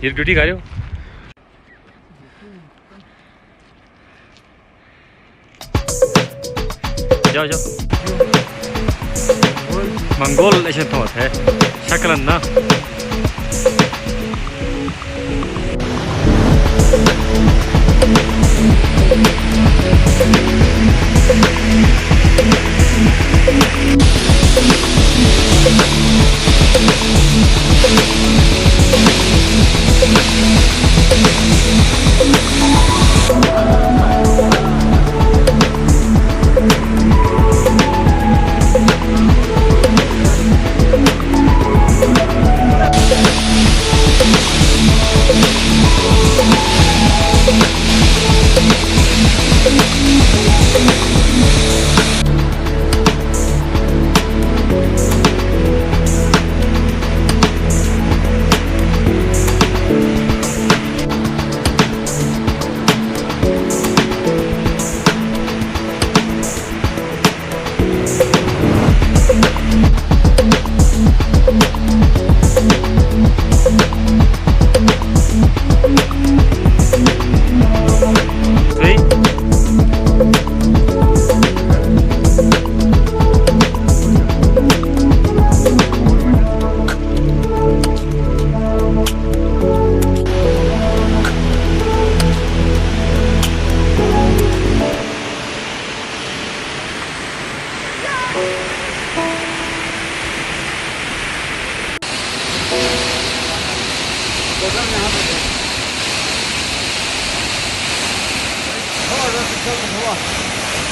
ये ड्यूटी खा रहे हो? जाओ जाओ मंगोल ऐसे तो है शक्लन ना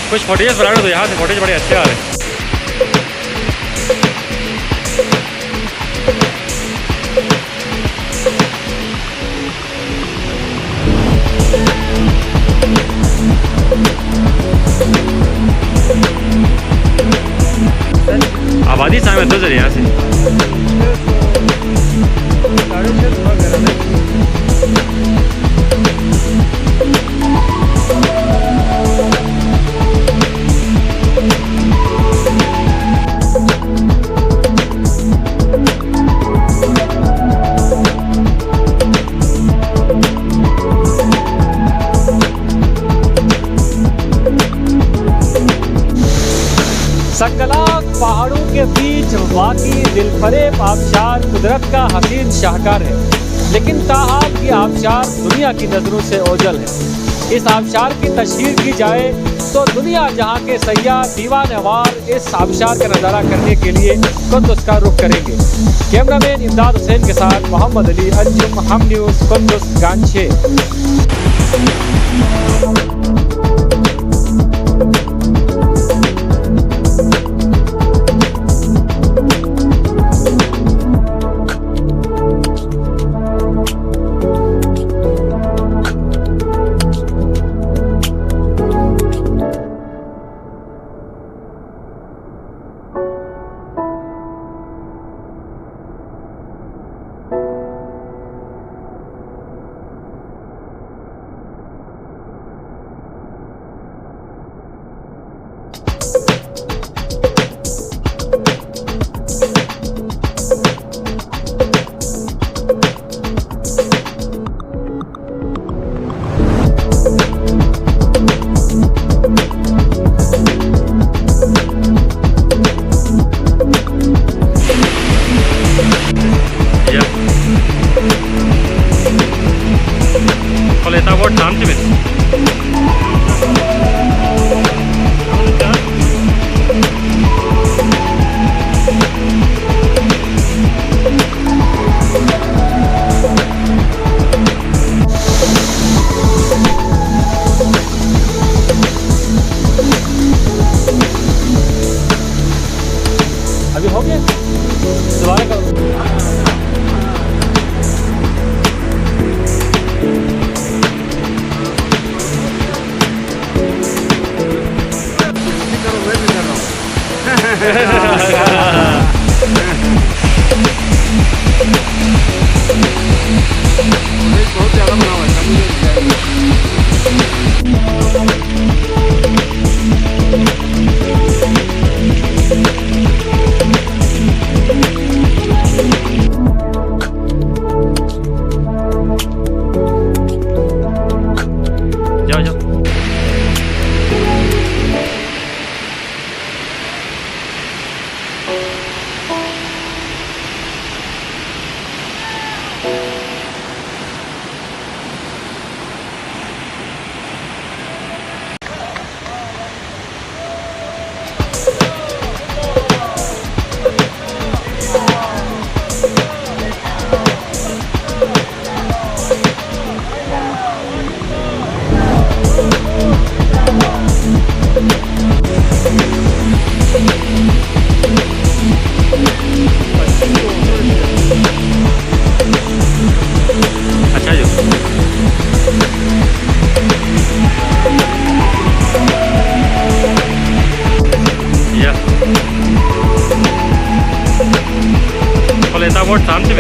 कुछ फोटेज बना दो यहाँ से, फोटेज बड़े अच्छे आ रहे हैं। आबादी सामने तो जरिए यहाँ से संगलाग पहाड़ों के बीच वाक़ई दिलफरेब आबशार कुदरत का हसीन शाहकार है, लेकिन ताहम ये आबशार दुनिया की नज़रों से ओझल है। इस आबशार की तशहीर की जाए तो दुनिया जहां के सयाह दीवानवार इस आबशार का नज़ारा करने के लिए कुंदुस का रुख करेंगे। कैमरामैन इमदाद हुसैन के साथ मोहम्मद अली, अंजुम, हम न्यूज़, कुंदुस, गांछे। बहुत ज़्यादा बना हुआ है। जाओ जाओ। अच्छा जो या Kalau tak buat sam sih